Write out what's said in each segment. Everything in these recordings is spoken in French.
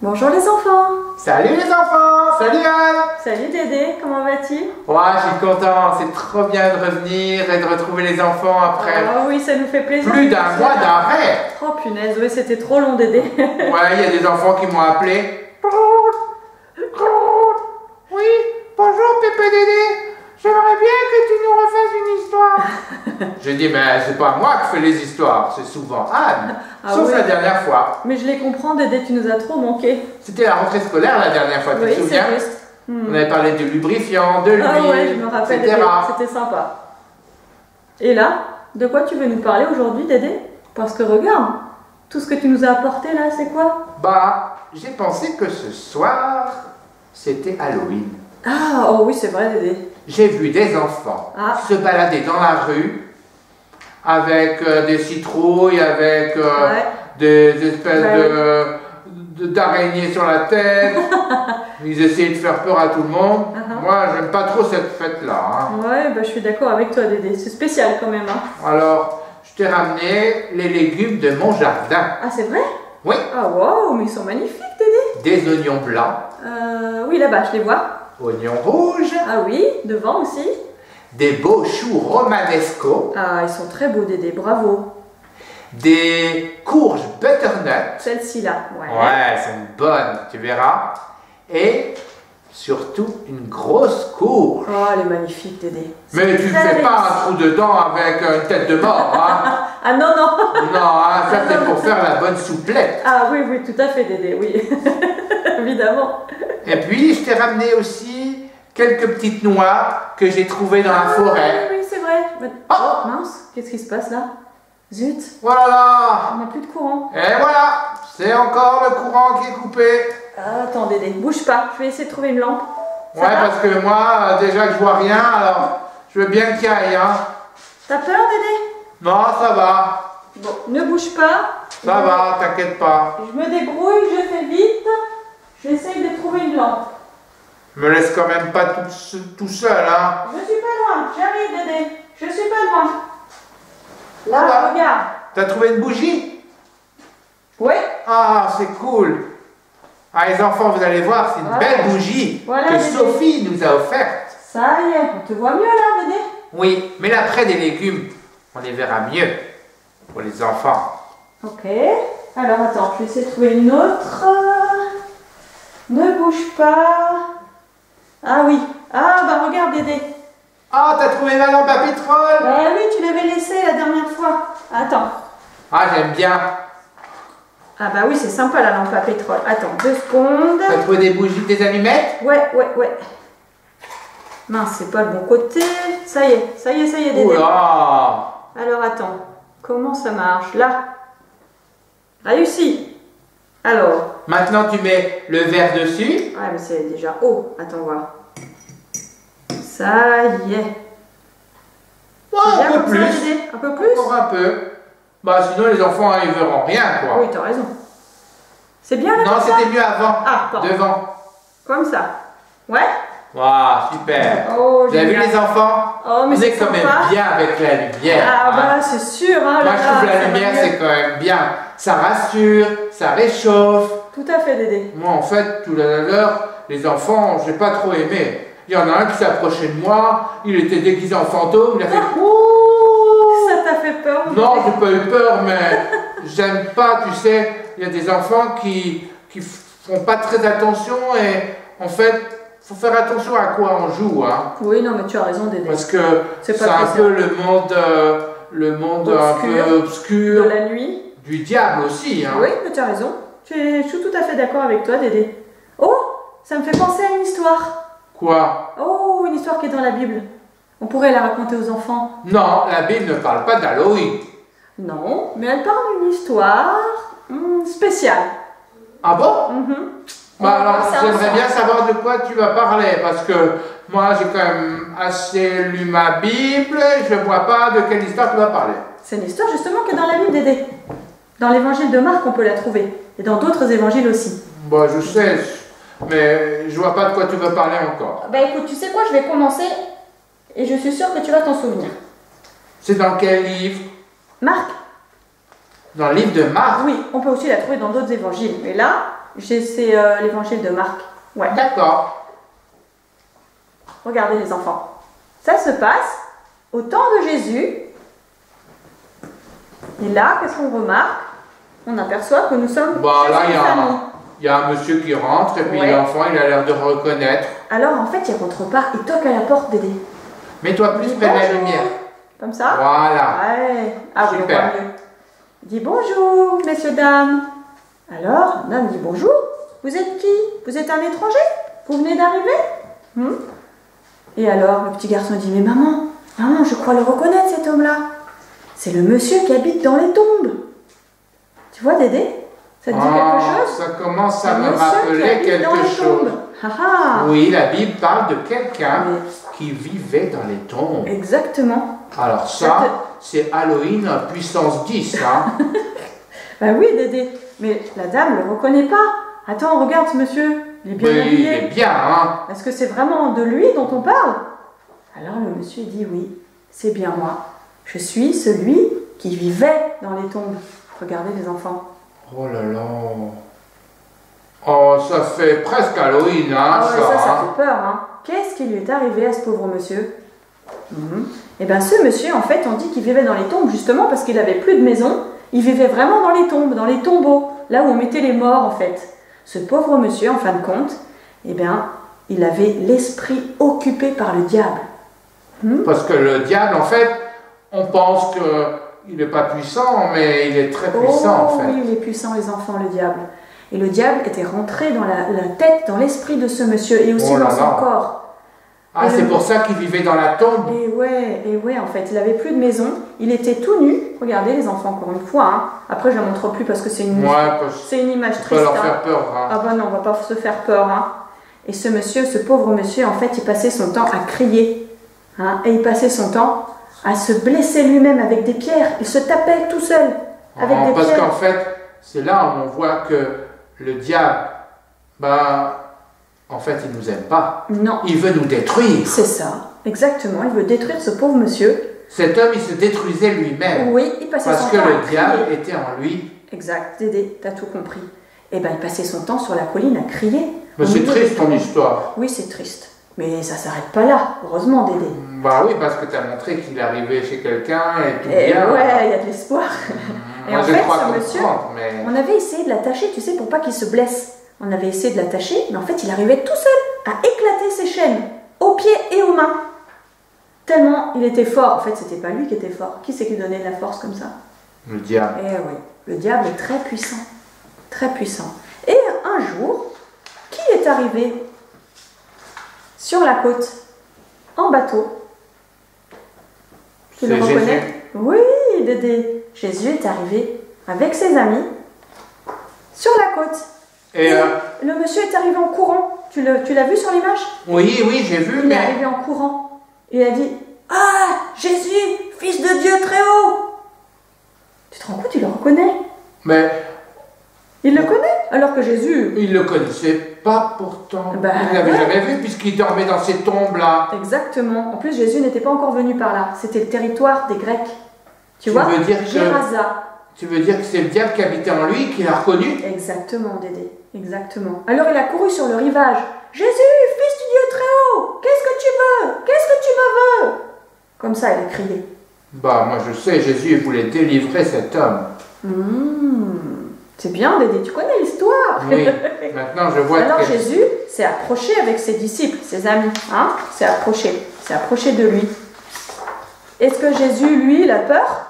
Bonjour les enfants. Salut les enfants. Salut Anne. Salut Dédé, comment vas-tu? Ouais, je suis content, c'est trop bien de revenir et de retrouver les enfants après Ah oui, ça nous fait plaisir. plus d'un mois d'arrêt. Oh punaise, oui, c'était trop long Dédé. Ouais, il y a des enfants qui m'ont appelé. Oui, bonjour Pépé Dédé. J'aimerais bien que tu nous refasses une histoire. J'ai dit, ben c'est pas moi qui fais les histoires, c'est souvent Anne. Sauf oui. la dernière fois. Mais je les comprends Dédé, tu nous as trop manqué. C'était la rentrée scolaire la dernière fois, tu te souviens? c'est juste. On avait parlé du lubrifiant, de l'huile, Ah ouais, je me rappelle etc. Dédé, c'était sympa. Et là, de quoi tu veux nous parler aujourd'hui Dédé? Parce que regarde, tout ce que tu nous as apporté là, c'est quoi? Bah, j'ai pensé que ce soir, c'était Halloween. Ah, oh oui, c'est vrai Dédé. J'ai vu des enfants se balader dans la rue avec des citrouilles, avec des espèces d'araignées sur la tête. Ils essayaient de faire peur à tout le monde. Moi, j'aime pas trop cette fête-là. Hein. Ouais, bah, je suis d'accord avec toi Dédé. C'est spécial quand même. Hein. Alors, je t'ai ramené les légumes de mon jardin. Ah, c'est vrai? Oui. Ah, waouh, mais ils sont magnifiques Dédé. Des oignons blancs. Oui, là-bas, je les vois. Oignons rouges. Ah oui, devant aussi. Des beaux choux romanesco. Ah, ils sont très beaux Dédé, bravo. Des courges butternut. Celle-ci-là, ouais. Ouais, elles sont bonnes, tu verras. Et surtout une grosse courge. Oh, elle est magnifique Dédé. Mais tu ne fais pas un trou dedans avec une tête de mort, hein. Ah non, non. Non, hein, ça c'est pour faire la bonne souplette. Ah oui, oui, tout à fait Dédé, oui. Évidemment. Et puis, je t'ai ramené aussi quelques petites noix que j'ai trouvées dans la forêt. Oui, c'est vrai. Oh, mince, qu'est-ce qui se passe là? Zut. Voilà. On n'a plus de courant. Et voilà, c'est encore le courant qui est coupé. Attends Dédé, bouge pas, je vais essayer de trouver une lampe. Ouais, parce que moi, déjà que je vois rien, alors je veux bien qu'il y aille, hein. T'as peur Dédé? Non, ça va. Bon, ne bouge pas. Ça va, t'inquiète pas. Je me débrouille, je fais vite. J'essaye de trouver une lampe. Me laisse quand même pas tout seul, hein. Je suis pas loin, j'arrive Dédé. Je suis pas loin. Là, Ça va. regarde. T'as trouvé une bougie? Oui. Ah, c'est cool. Ah, les enfants, vous allez voir, c'est une belle bougie que Dédé. Sophie nous a offerte. Ça y est, on te voit mieux là, Dédé. Oui, mais l'après des légumes, on les verra mieux pour les enfants. Ok. Alors attends, je vais essayer de trouver une autre. Ne bouge pas. Ah oui. Ah bah regarde Dédé. Ah, t'as trouvé ma lampe à pétrole? Bah oui, tu l'avais laissée la dernière fois. Attends. Ah, j'aime bien. Ah bah oui, c'est sympa la lampe à pétrole. Attends, 2 secondes. T'as trouvé des bougies, des allumettes? Ouais. Mince, c'est pas le bon côté. Ça y est, Dédé. Oula! Alors attends, comment ça marche? Là. Réussi. Alors. Maintenant, tu mets le verre dessus. Ouais, mais c'est déjà haut. Attends, voir. Ça y est. Ouais, un peu plus. Un peu plus? Encore un peu. Bah, sinon, les enfants, hein, ils verront rien, quoi. Oui, t'as raison. C'est bien là? Non, c'était mieux avant. Ah, pardon. Devant. Comme ça. Ouais? Waouh, super. Oh, vous avez vu génial. les enfants? Oh, mais on c'est est quand même sympa. bien avec la lumière. Ah, hein. bah, c'est sûr. Hein, Moi, je trouve que la lumière, c'est quand même bien. Ça rassure, ça réchauffe. Tout à fait, Dédé. Moi, en fait, tout à l'heure, les enfants, j'ai pas trop aimé. Il y en a un qui s'approchait de moi, il était déguisé en fantôme, il a fait ouh. Ça t'a fait peur? Non, j'ai pas eu peur, mais j'aime pas, tu sais, il y a des enfants qui font pas très attention et en fait, faut faire attention à quoi on joue, hein. Oui, non, mais tu as raison, Dédé. Parce que C'est c'est un peu le monde un peu obscur de la nuit. du diable aussi, hein. Oui, mais tu as raison. Je suis tout à fait d'accord avec toi, Dédé. Oh, ça me fait penser à une histoire. Quoi? Oh, une histoire qui est dans la Bible. On pourrait la raconter aux enfants. Non, la Bible ne parle pas d'Halloween. Non, mais elle parle d'une histoire spéciale. Ah bon? Bah alors, Ça j'aimerais ensemble. bien savoir de quoi tu vas parler, parce que moi, j'ai quand même assez lu ma Bible, et je ne vois pas de quelle histoire tu vas parler. C'est une histoire justement qui est dans la Bible, Dédé. Dans l'évangile de Marc, on peut la trouver. Et dans d'autres évangiles aussi. Bah, je sais, mais je vois pas de quoi tu veux parler encore. Bah écoute, tu sais quoi, je vais commencer et je suis sûre que tu vas t'en souvenir. C'est dans quel livre? Marc? Dans le livre de Marc? Oui, on peut aussi la trouver dans d'autres évangiles. Mais là, C'est l'évangile de Marc. Ouais. D'accord. Regardez les enfants. Ça se passe au temps de Jésus. Et là, qu'est-ce qu'on remarque? On aperçoit que nous sommes Là, chez une famille. il y a un monsieur qui rentre et puis l'enfant, il a l'air de reconnaître. Alors, en fait, il rentre pas. Il toque à la porte, Dédé. Mets-toi plus près de la lumière. Comme ça? Voilà. Ouais. Ah oui, on Super. voit mieux. Il dit bonjour, messieurs, dames. Alors, l'homme dit bonjour. Vous êtes qui? Vous êtes un étranger? Vous venez d'arriver? Et alors, le petit garçon dit, mais maman, je crois le reconnaître, cet homme-là. C'est le monsieur qui habite dans les tombes. Tu vois, Dédé? Ça te dit quelque chose? Ça commence à me rappeler quelque chose. Oui, la Bible parle de quelqu'un qui vivait dans les tombes. Exactement. Alors ça, c'est Halloween puissance 10, hein. Bah oui, Dédé. Mais la dame ne le reconnaît pas. Attends, regarde ce monsieur. Il est bien habillé. Il est bien, hein. Est-ce que c'est vraiment de lui dont on parle? Alors le monsieur dit oui, c'est bien moi. Je suis celui qui vivait dans les tombes. Regardez les enfants. Oh là là. Oh, ça fait presque Halloween, hein, ça fait peur, hein. Qu'est-ce qui lui est arrivé à ce pauvre monsieur? Eh bien, ce monsieur, en fait, on dit qu'il vivait dans les tombes, justement parce qu'il n'avait plus de maison. Il vivait vraiment dans les tombes, dans les tombeaux, là où on mettait les morts, en fait. Ce pauvre monsieur, en fin de compte, eh bien, il avait l'esprit occupé par le diable. Parce que le diable, en fait, on pense qu'il n'est pas puissant, mais il est très puissant, en fait. Oui, il est puissant, les enfants, le diable. Et le diable était rentré dans la tête, dans l'esprit de ce monsieur, et aussi dans son corps. Ah, c'est pour ça qu'il vivait dans la tombe. Et ouais, en fait, il n'avait plus de maison, il était tout nu. Regardez les enfants, encore une fois. Hein. Après, je ne la montre plus parce que c'est une image triste. On va leur faire peur. Hein. Ah bah non, on ne va pas se faire peur. Hein. Et ce monsieur, ce pauvre monsieur, en fait, il passait son temps à crier. Hein, et il passait son temps à se blesser lui-même avec des pierres. Il se tapait tout seul avec des pierres. Parce qu'en fait, c'est là où on voit que le diable, en fait, il ne nous aime pas. Non. Il veut nous détruire. C'est ça, exactement. Il veut détruire ce pauvre monsieur. Cet homme, il se détruisait lui-même. Oui, il passait son temps à crier. Parce que le diable était en lui. Exact, Dédé, t'as tout compris. Eh bien, il passait son temps sur la colline à crier. Mais c'est triste ton histoire. Oui, c'est triste. Mais ça s'arrête pas là, heureusement, Dédé. Bah oui, parce que tu as montré qu'il arrivait chez quelqu'un et tout et bien. Ouais, il y a de l'espoir. Et en fait, ce monsieur, mais... on avait essayé de l'attacher, tu sais, pour pas qu'il se blesse. On avait essayé de l'attacher, mais en fait, il arrivait tout seul à éclater ses chaînes, aux pieds et aux mains. Tellement il était fort. En fait, c'était pas lui qui était fort. Qui c'est qui donnait de la force comme ça? Le diable. Eh oui, le diable est très puissant. Très puissant. Et un jour, qui est arrivé sur la côte, en bateau? Tu le reconnais? Oui, Dédé. Jésus est arrivé avec ses amis sur la côte. Et le monsieur est arrivé en courant. Tu l'as vu sur l'image? Oui, j'ai vu. Il est arrivé en courant. Il a dit, ah, Jésus, fils de Dieu très haut. Tu te rends compte, il le reconnaît. Mais... Il le connaît, alors que Jésus... Il ne le connaissait pas pourtant. Il ne l'avait jamais vu puisqu'il dormait dans ces tombes-là. Exactement. En plus, Jésus n'était pas encore venu par là. C'était le territoire des Grecs. Tu vois, Gérasa. Tu veux dire que c'est le diable qui habitait en lui, qui l'a reconnu? Exactement, Dédé. Exactement. Alors il a couru sur le rivage. Jésus, fils du Dieu très haut, qu'est-ce que tu veux? Qu'est-ce que tu me veux? Comme ça, il a crié. Moi je sais, Jésus voulait délivrer cet homme. C'est bien, Dédé, tu connais l'histoire. Oui, maintenant je vois. Alors Jésus s'est approché avec ses disciples, ses amis. Hein, s'est approché de lui. Est-ce que Jésus, lui, il a peur?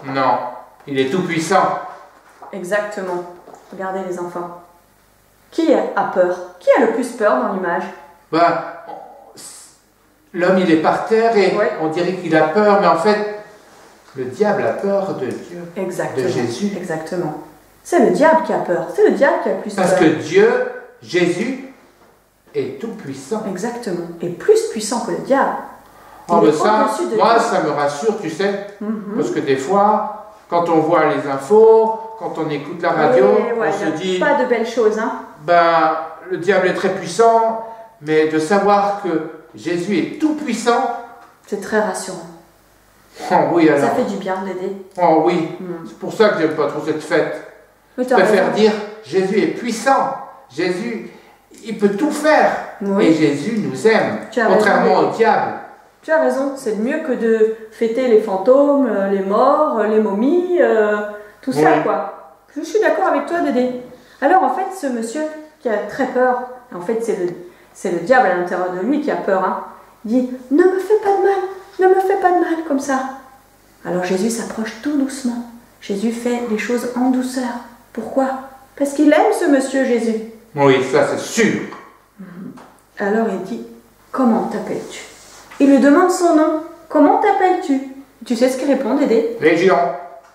Non, il est tout puissant. Exactement. Regardez les enfants. Qui a peur? Qui a le plus peur dans l'image? L'homme il est par terre et on dirait qu'il a peur, mais en fait, le diable a peur de Dieu, de Jésus. Exactement. C'est le diable qui a peur. C'est le diable qui a plus peur. Parce que Dieu, Jésus, est tout puissant. Exactement. Et plus puissant que le diable. Moi, ça me rassure, tu sais, parce que des fois, quand on voit les infos, quand on écoute la radio, on se dit... Pas de belles choses, hein. Le diable est très puissant, mais de savoir que Jésus est tout puissant... C'est très rassurant. Oh oui, alors. Ça fait du bien, Dédé. Oh oui, c'est pour ça que j'aime pas trop cette fête. Je préfère dire Jésus est puissant. Jésus, il peut tout faire. Oui. Et Jésus nous aime, contrairement au diable. Tu as raison, c'est mieux que de fêter les fantômes, les morts, les momies, tout ça, quoi. Je suis d'accord avec toi, Dédé. Alors, en fait, ce monsieur qui a très peur, en fait, c'est le diable à l'intérieur de lui qui a peur, hein, dit « Ne me fais pas de mal, ne me fais pas de mal, comme ça. » Alors, Jésus s'approche tout doucement. Jésus fait les choses en douceur. Pourquoi? Parce qu'il aime ce monsieur Jésus. Oui, ça c'est sûr. Alors, il dit « Comment t'appelles-tu » Il lui demande son nom. « Comment t'appelles-tu » Tu sais ce qu'il répond, Dédé? Légion.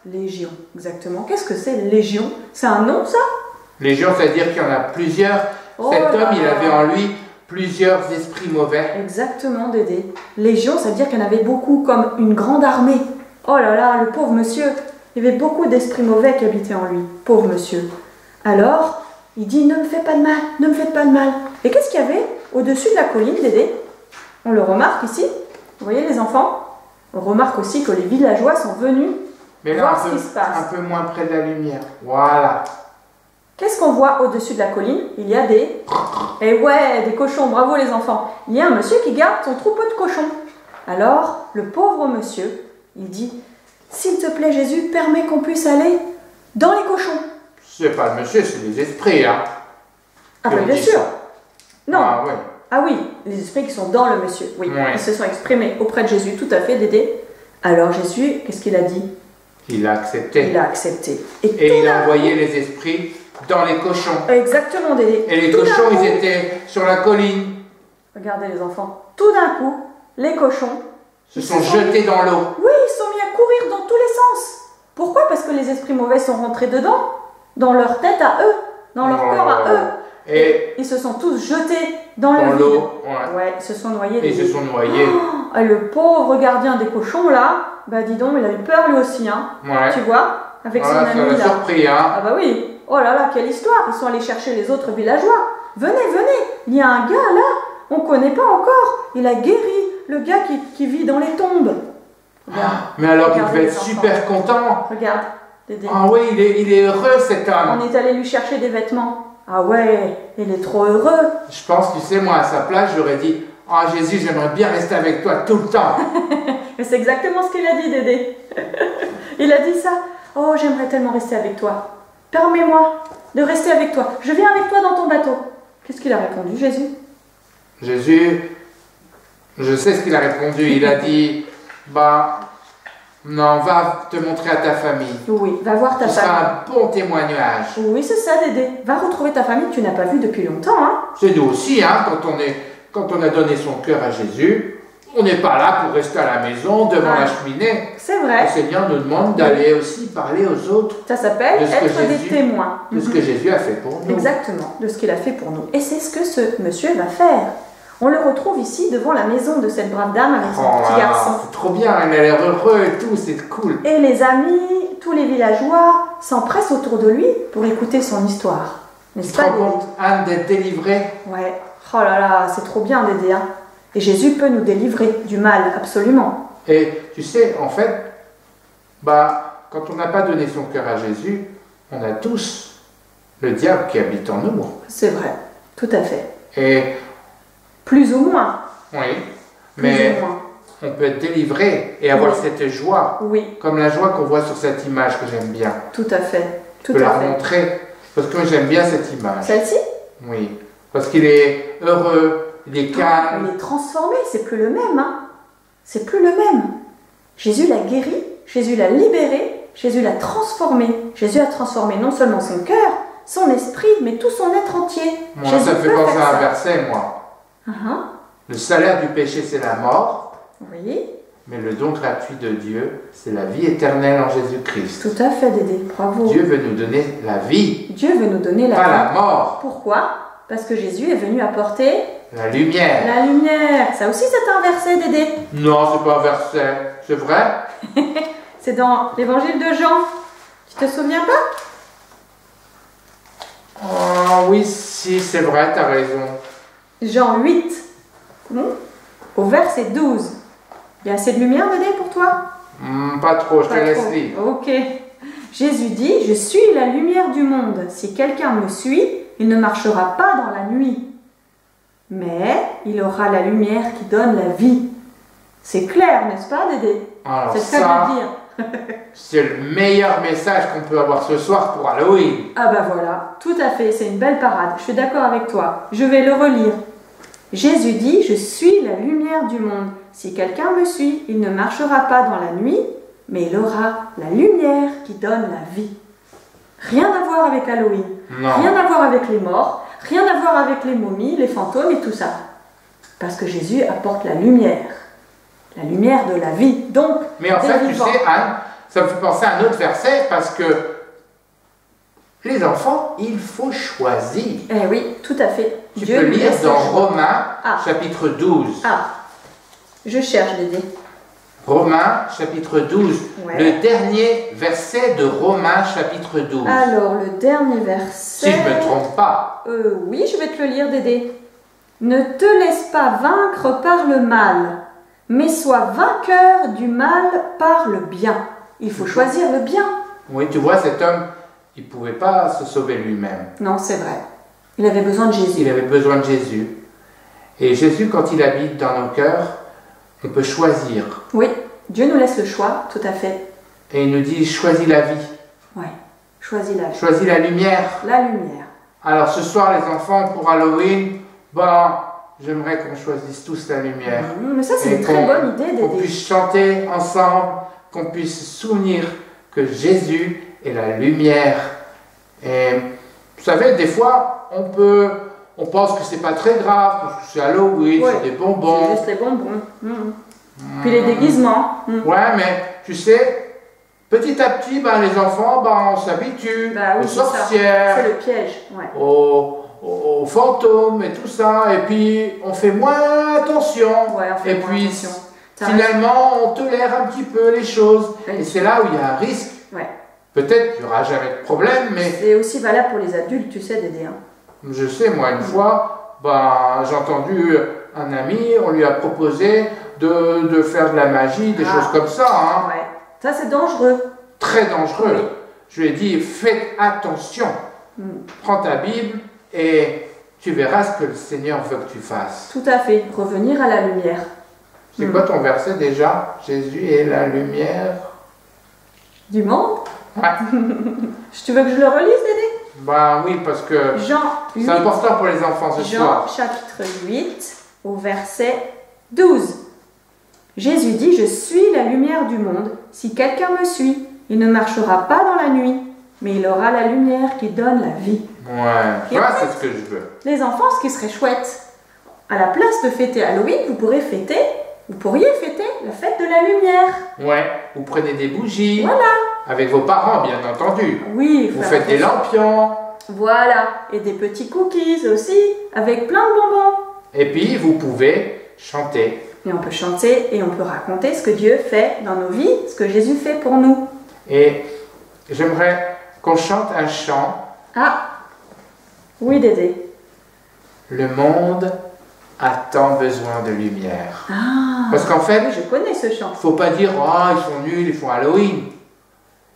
Légion, exactement. Qu'est-ce que c'est, Légion? C'est un nom, ça? Légion, c'est-à-dire qu'il y en a plusieurs. Cet homme, il avait en lui plusieurs esprits mauvais. Exactement, Dédé. Légion, ça veut dire qu'il y en avait beaucoup, comme une grande armée. Oh là là, le pauvre monsieur. Il y avait beaucoup d'esprits mauvais qui habitaient en lui. Pauvre monsieur. Alors, il dit, ne me fais pas de mal, ne me faites pas de mal. Et qu'est-ce qu'il y avait au-dessus de la colline, Dédé? On le remarque ici. Vous voyez les enfants? On remarque aussi que les villageois sont venus voir ce qui se passe. Un peu moins près de la lumière. Voilà. Qu'est-ce qu'on voit au-dessus de la colline? Il y a des... Eh ouais, des cochons, bravo les enfants. Il y a un monsieur qui garde son troupeau de cochons. Alors, le pauvre monsieur, il dit, s'il te plaît Jésus, permets qu'on puisse aller dans les cochons. C'est pas le monsieur, c'est les esprits, hein. Ah ben bien sûr. Non. Ah oui. Ah oui, les esprits qui sont dans le monsieur. Oui, ils se sont exprimés auprès de Jésus, tout à fait, Dédé. Alors Jésus, qu'est-ce qu'il a dit? Il a accepté. Il a accepté. Et il a envoyé les esprits dans les cochons. Exactement, Dédé. Et les cochons, ils étaient sur la colline. Regardez les enfants. Tout d'un coup, les cochons se sont jetés dans l'eau. Oui, ils sont mis à courir dans tous les sens. Pourquoi? Parce que les esprits mauvais sont rentrés dedans, dans leur tête à eux, dans leur corps à eux. Et ils se sont tous jetés dans l'eau. Ouais, ils se sont noyés. Ils se sont noyés. Oh, et le pauvre gardien des cochons, là, bah dis donc, il a eu peur lui aussi, hein. Ouais. Tu vois, avec son ami là. Ça l'a surpris, hein. Ah bah oui. Oh là là, quelle histoire. Ils sont allés chercher les autres villageois. Venez, venez. Il y a un gars là, on ne connaît pas encore. Il a guéri le gars qui vit dans les tombes. Regarde, mais alors il devait être super content. Regarde, Dédé. Ah oui, il est heureux cet homme. On est allé lui chercher des vêtements. Ah ouais, il est trop heureux. Je pense, tu sais, moi à sa place, j'aurais dit, ah Jésus, j'aimerais bien rester avec toi tout le temps. Mais c'est exactement ce qu'il a dit, Dédé. Il a dit ça. Oh, j'aimerais tellement rester avec toi. Permets-moi de rester avec toi. Je viens avec toi dans ton bateau. Qu'est-ce qu'il a répondu, Jésus? Jésus, je sais ce qu'il a répondu. Il a dit, bah, non, va te montrer à ta famille. Oui, va voir ta famille. Ce sera un bon témoignage. Oui, c'est ça, Dédé. Va retrouver ta famille que tu n'as pas vue depuis longtemps, hein. C'est nous aussi, hein, quand on a donné son cœur à Jésus. On n'est pas là pour rester à la maison, devant la cheminée. C'est vrai. Le Seigneur nous demande d'aller aussi parler aux autres. Ça s'appelle être des témoins. De ce que Jésus a fait pour nous. Exactement, de ce qu'il a fait pour nous. Et c'est ce que ce monsieur va faire. On le retrouve ici devant la maison de cette brave dame avec son petit garçon. C'est trop bien, il a l'air heureux et tout, c'est cool. Et les amis, tous les villageois s'empressent autour de lui pour écouter son histoire. N'est-ce pas, compte, Anne, d'être délivrée? Ouais. Oh là là, c'est trop bien, Dédé. Hein. Et Jésus peut nous délivrer du mal, absolument. Et tu sais, en fait, bah, quand on n'a pas donné son cœur à Jésus, on a tous le diable qui habite en nous. C'est vrai, tout à fait. Et plus ou moins. Oui, mais on peut être délivré et avoir cette joie. Oui. Comme la joie qu'on voit sur cette image que j'aime bien. Tout à fait. Je peux la montrer parce que j'aime bien cette image. Celle-ci? Oui, parce qu'il est heureux. Il est calme. Il est transformé, c'est plus le même. Hein. C'est plus le même. Jésus l'a guéri, Jésus l'a libéré, Jésus l'a transformé. Jésus a transformé non seulement son cœur, son esprit, mais tout son être entier. Moi, Jésus ça me fait penser à un verset, moi. Le salaire du péché, c'est la mort. Oui. Mais le don gratuit de Dieu, c'est la vie éternelle en Jésus-Christ. Tout à fait, Dédé. Bravo. Dieu veut nous donner la vie. Dieu veut nous donner la vie. Pas la mort. Pourquoi? Parce que Jésus est venu apporter la lumière. La lumière. Ça aussi, c'est un verset, Dédé. Non, c'est pas un verset. C'est vrai? C'est dans l'évangile de Jean. Tu te souviens pas? Oh, oui, si, c'est vrai, t'as raison. Jean 8, au verset 12. Il y a assez de lumière, Dédé, pour toi? Pas trop, je te laisse lire. Ok. Jésus dit, je suis la lumière du monde. Si quelqu'un me suit, il ne marchera pas dans la nuit, mais il aura la lumière qui donne la vie. C'est clair, n'est-ce pas, Dédé? Alors c'est ça de dire. C'est le meilleur message qu'on peut avoir ce soir pour Halloween. Ah bah voilà, tout à fait, c'est une belle parade. Je suis d'accord avec toi. Je vais le relire. Jésus dit, je suis la lumière du monde. Si quelqu'un me suit, il ne marchera pas dans la nuit, mais il aura la lumière qui donne la vie. Rien à voir avec Halloween. Non. Rien à voir avec les morts. Rien à voir avec les momies, les fantômes et tout ça. Parce que Jésus apporte la lumière. La lumière de la vie. Donc, mais en fait, tu sais, Anne, ça me fait penser à un autre verset parce que les enfants, il faut choisir. Eh oui, tout à fait. Tu peux lire dans Romains, chapitre 12. Ah, je cherche, Dédé. Romains, chapitre 12. Ouais. Le dernier verset de Romains, chapitre 12. Alors, le dernier verset... Si je ne me trompe pas. Oui, je vais te le lire, Dédé. Ne te laisse pas vaincre par le mal, mais sois vainqueur du mal par le bien. Il faut choisir le bien. Oui, tu vois, cet homme, il ne pouvait pas se sauver lui-même. Non, c'est vrai. Il avait besoin de Jésus. Il avait besoin de Jésus. Et Jésus, quand il habite dans nos cœurs, on peut choisir. Oui, Dieu nous laisse le choix, tout à fait. Et il nous dit, choisis la vie. Oui, choisis la vie. Choisis la lumière. La lumière. Alors ce soir, les enfants, pour Halloween, j'aimerais qu'on choisisse tous la lumière. Mais ça, c'est une très bonne idée, Dédé. Qu'on puisse chanter ensemble, qu'on puisse se souvenir que Jésus est la lumière. Et vous savez, des fois, on pense que c'est pas très grave, parce que c'est Halloween, c'est des bonbons. C'est juste les bonbons. Puis les déguisements. Ouais, mais tu sais, petit à petit, les enfants, on s'habitue aux sorcières. C'est le piège. Ouais. Aux fantômes et tout ça, et puis on fait moins attention. Ouais, on fait moins attention. Finalement, on tolère un petit peu les choses. Et c'est là où il y a un risque. Ouais. Peut-être qu'il n'y aura jamais de problème, mais... C'est aussi valable pour les adultes, tu sais, Dédé. Je sais, moi, une fois, j'ai entendu un ami, on lui a proposé de faire de la magie, des choses comme ça. Hein. Ouais. Ça, c'est dangereux. Très dangereux. Oui. Je lui ai dit, faites attention. Prends ta Bible et tu verras ce que le Seigneur veut que tu fasses. Tout à fait. Revenir à la lumière. C'est quoi ton verset déjà? Jésus est la lumière du monde. Ouais. Tu veux que je le relise, Dédé? Oui, parce que c'est important pour les enfants ce soir. Jean chapitre 8, au verset 12. Jésus dit, je suis la lumière du monde. Si quelqu'un me suit, il ne marchera pas dans la nuit, mais il aura la lumière qui donne la vie. Ouais, ça c'est ce que je veux. Les enfants, ce qui serait chouette, à la place de fêter Halloween, vous pourriez fêter la fête de la lumière. Ouais, vous prenez des bougies. Voilà. Avec vos parents, bien entendu. Oui. Vous faites des lampions. Voilà. Et des petits cookies aussi, avec plein de bonbons. Et puis, vous pouvez chanter. Et on peut chanter et on peut raconter ce que Dieu fait dans nos vies, ce que Jésus fait pour nous. Et j'aimerais qu'on chante un chant. Ah, oui, Dédé. Le monde a tant besoin de lumière. Ah, parce qu'en fait, oui, je connais ce chant. Il ne faut pas dire, ils sont nuls, ils font Halloween.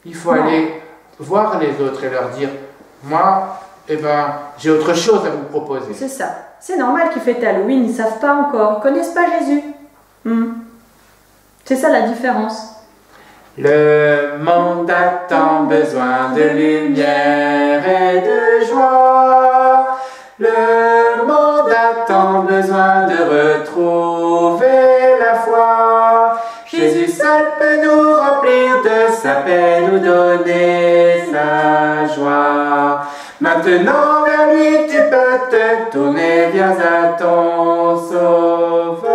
Il faut aller voir les autres et leur dire, moi, j'ai autre chose à vous proposer. C'est ça. C'est normal qu'ils fêtent Halloween, ils ne savent pas encore, ils ne connaissent pas Jésus. C'est ça la différence. Le monde a tant besoin de lumière et de joie. Le monde a tant besoin de retrouver la foi. Jésus seul peut nous remplir de sa paix, nous donner sa joie. Maintenant vers lui tu peux te tourner, viens à ton Sauveur.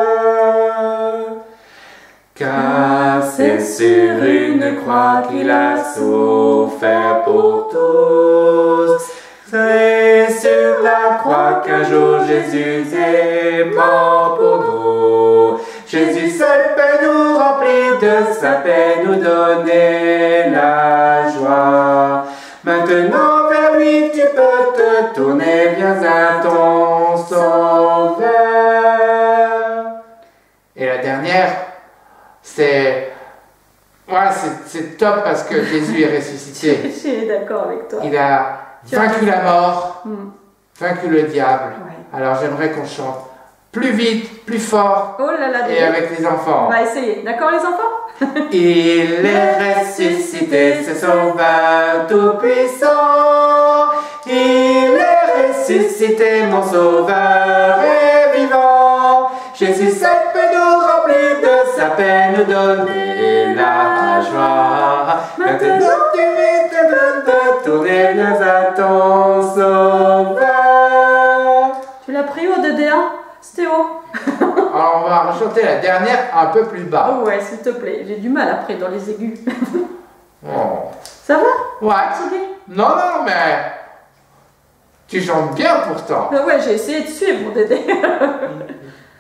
Car c'est sur une croix qu'il a souffert pour tous. C'est sur la croix qu'un jour Jésus est mort pour nous. Jésus seul peut nous remplir de sa paix, nous donner la joie. Maintenant vers lui tu peux te tourner, viens à ton Sauveur. Et la dernière, c'est Ouais, c'est top parce que Jésus est ressuscité. Je suis d'accord avec toi. Il a vaincu la mort, vaincu le diable. Ouais. Alors j'aimerais qu'on chante plus vite, plus fort, oh là là, et avec les enfants. On va essayer. D'accord les enfants? Il est ressuscité, ce Sauveur tout-puissant. Il est ressuscité, mon Sauveur est vivant. Jésus seul peut nous remplir de sa paix, nous donner la joie. Maintenant tu vis de tourner à ton Sauveur. Tu l'as pris haut, Dédé, hein? C'était haut. Alors on va chanter la dernière un peu plus bas. Oh ouais, s'il te plaît. J'ai du mal après dans les aigus. Oh. Ça va? Ouais. Non, mais tu chantes bien pourtant. Ouais, j'ai essayé de suivre mon Dédé.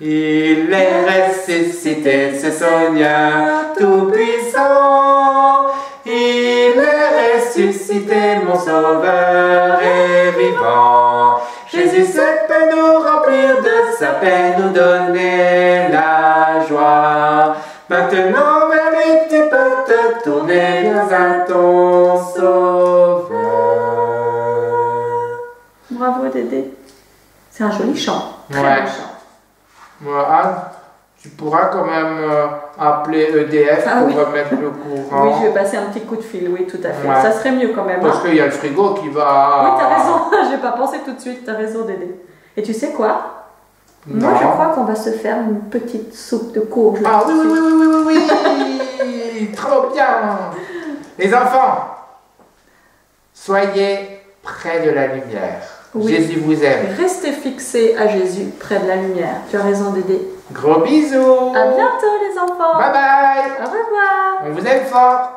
Il est ressuscité, ce Seigneur tout-puissant. Il est ressuscité, mon Sauveur est vivant. Jésus seul peut nous remplir de sa paix, nous donner la joie. Maintenant, vers lui, tu peux te tourner vers ton Sauveur. Bravo, Dédé. C'est un joli chant. Très beau chant. Anne, tu pourras quand même appeler EDF pour remettre le courant. Oui, je vais passer un petit coup de fil, oui, tout à fait. Ouais. Ça serait mieux quand même. Parce qu'il y a le frigo qui va... Oui, t'as raison. J'ai pas pensé tout de suite. T'as raison, Dédé. Et tu sais quoi? Non. Moi, je crois qu'on va se faire une petite soupe de courge. Ah oui, oui. Trop bien. Les enfants, soyez près de la lumière. Oui. Jésus vous aime. Restez fixés à Jésus, près de la lumière. Tu as raison, Dédé. Gros bisous. À bientôt, les enfants. Bye bye. Au revoir. On vous aime fort.